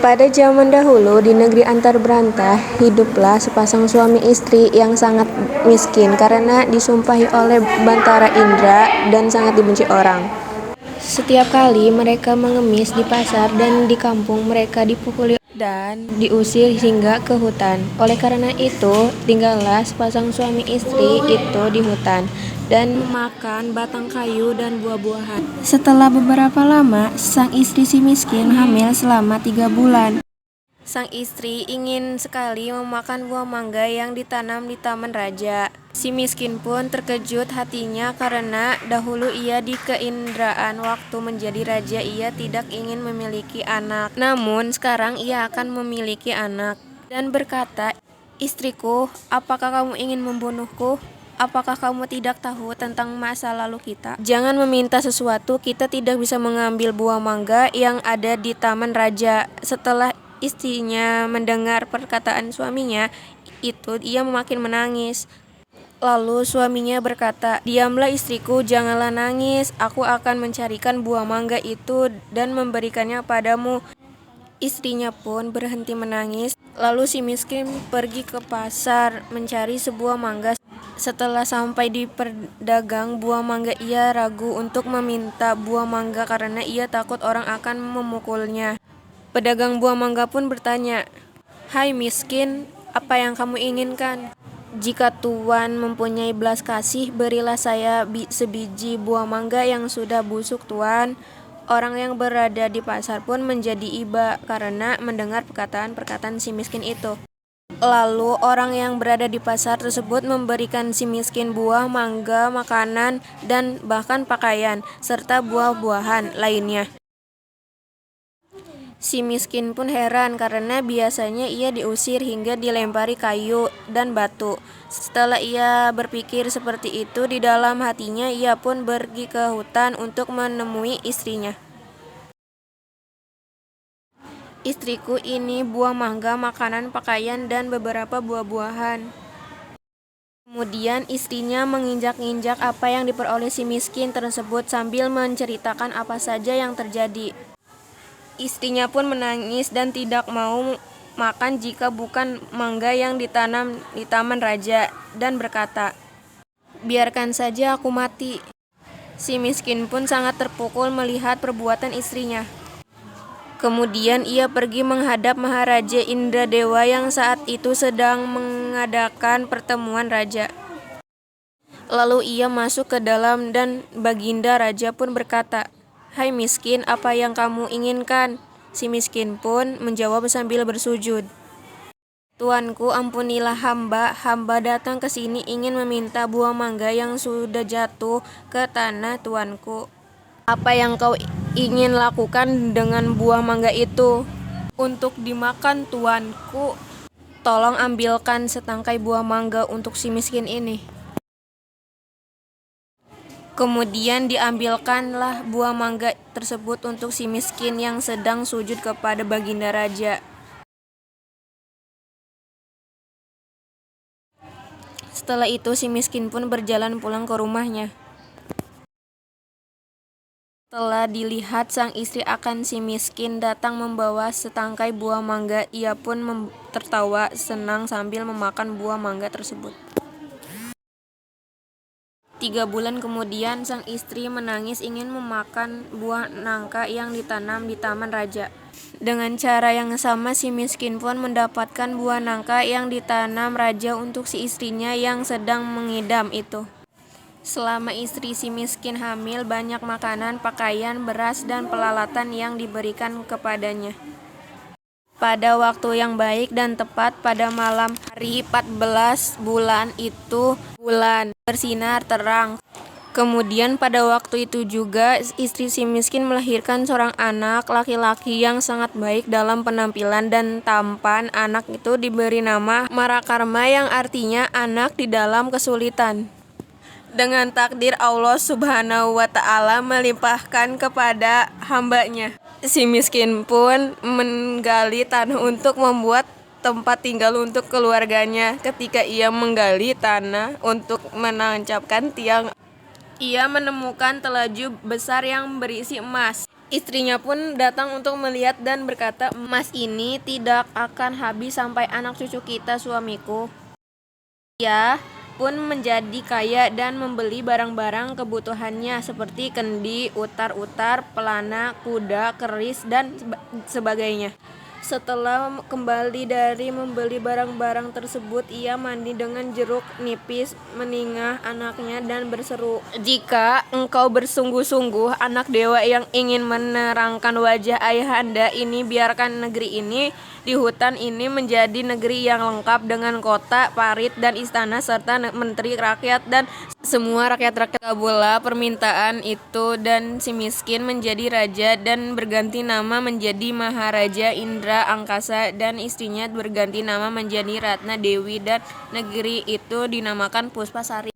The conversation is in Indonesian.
Pada zaman dahulu di negeri antar berantah, hiduplah sepasang suami istri yang sangat miskin karena disumpahi oleh Bantara Indra dan sangat dibenci orang. Setiap kali mereka mengemis di pasar dan di kampung, mereka dipukuli dan diusir hingga ke hutan. Oleh karena itu, tinggallah sepasang suami istri itu di hutan dan memakan batang kayu dan buah-buahan. Setelah beberapa lama, sang istri si miskin hamil selama 3 bulan. Sang istri ingin sekali memakan buah mangga yang ditanam di taman raja. Si miskin pun terkejut hatinya karena dahulu ia di keindraan waktu menjadi raja ia tidak ingin memiliki anak. Namun sekarang ia akan memiliki anak dan berkata, "Istriku, apakah kamu ingin membunuhku? Apakah kamu tidak tahu tentang masa lalu kita? Jangan meminta sesuatu, kita tidak bisa mengambil buah mangga yang ada di taman raja." Setelah istrinya mendengar perkataan suaminya itu, ia makin menangis. Lalu suaminya berkata, "Diamlah istriku, janganlah nangis. Aku akan mencarikan buah mangga itu dan memberikannya padamu." Istrinya pun berhenti menangis. Lalu si miskin pergi ke pasar mencari sebuah mangga. Setelah sampai di pedagang buah mangga, ia ragu untuk meminta buah mangga karena ia takut orang akan memukulnya. Pedagang buah mangga pun bertanya, "Hai miskin, apa yang kamu inginkan? Jika Tuan mempunyai belas kasih, berilah saya sebiji buah mangga yang sudah busuk, Tuan." Orang yang berada di pasar pun menjadi iba karena mendengar perkataan-perkataan si miskin itu. Lalu orang yang berada di pasar tersebut memberikan si miskin buah mangga, makanan, dan bahkan pakaian, serta buah-buahan lainnya. Si miskin pun heran karena biasanya ia diusir hingga dilempari kayu dan batu. Setelah ia berpikir seperti itu di dalam hatinya, ia pun pergi ke hutan untuk menemui istrinya. "Istriku, ini buah mangga, makanan, pakaian, dan beberapa buah-buahan." Kemudian istrinya menginjak-injak apa yang diperoleh si miskin tersebut sambil menceritakan apa saja yang terjadi. Istrinya pun menangis dan tidak mau makan jika bukan mangga yang ditanam di taman raja dan berkata, "Biarkan saja aku mati." Si miskin pun sangat terpukul melihat perbuatan istrinya. Kemudian ia pergi menghadap Maharaja Indradewa yang saat itu sedang mengadakan pertemuan raja. Lalu ia masuk ke dalam dan Baginda Raja pun berkata, "Hai miskin, apa yang kamu inginkan?" Si miskin pun menjawab sambil bersujud, "Tuanku, ampunilah hamba. Hamba datang ke sini ingin meminta buah mangga yang sudah jatuh ke tanah, Tuanku. Apa yang kau ingin lakukan dengan buah mangga itu?" "Untuk dimakan, Tuanku." "Tolong ambilkan setangkai buah mangga untuk si miskin ini." Kemudian diambilkanlah buah mangga tersebut untuk si miskin yang sedang sujud kepada Baginda Raja. Setelah itu si miskin pun berjalan pulang ke rumahnya. Setelah dilihat sang istri akan si miskin datang membawa setangkai buah mangga, ia pun tertawa senang sambil memakan buah mangga tersebut. 3 bulan kemudian, sang istri menangis ingin memakan buah nangka yang ditanam di taman raja. Dengan cara yang sama, si miskin pun mendapatkan buah nangka yang ditanam raja untuk si istrinya yang sedang mengidam itu. Selama istri si miskin hamil, banyak makanan, pakaian, beras, dan peralatan yang diberikan kepadanya. Pada waktu yang baik dan tepat pada malam hari 14 bulan itu, bulan bersinar terang. Kemudian pada waktu itu juga istri si miskin melahirkan seorang anak laki-laki yang sangat baik dalam penampilan dan tampan. Anak itu diberi nama Marakarma yang artinya anak di dalam kesulitan. Dengan takdir Allah Subhanahu wa Ta'ala melimpahkan kepada hambanya, si miskin pun menggali tanah untuk membuat tempat tinggal untuk keluarganya. Ketika ia menggali tanah untuk menancapkan tiang, ia menemukan telaju besar yang berisi emas. Istrinya pun datang untuk melihat dan berkata, "Emas ini tidak akan habis sampai anak cucu kita, suamiku." Ia pun menjadi kaya dan membeli barang-barang kebutuhannya seperti kendi, utar-utar, pelana, kuda, keris, dan sebagainya. Setelah kembali dari membeli barang-barang tersebut, ia mandi dengan jeruk nipis, meningah anaknya dan berseru, "Jika engkau bersungguh-sungguh anak dewa yang ingin menerangkan wajah ayahanda ini, biarkan negeri ini di hutan ini menjadi negeri yang lengkap dengan kota, parit, dan istana serta menteri rakyat." Dan semua rakyat-rakyat kabullah permintaan itu, dan si miskin menjadi raja dan berganti nama menjadi Maharaja Indra Angkasa, dan istrinya berganti nama menjadi Ratna Dewi, dan negeri itu dinamakan Puspasari.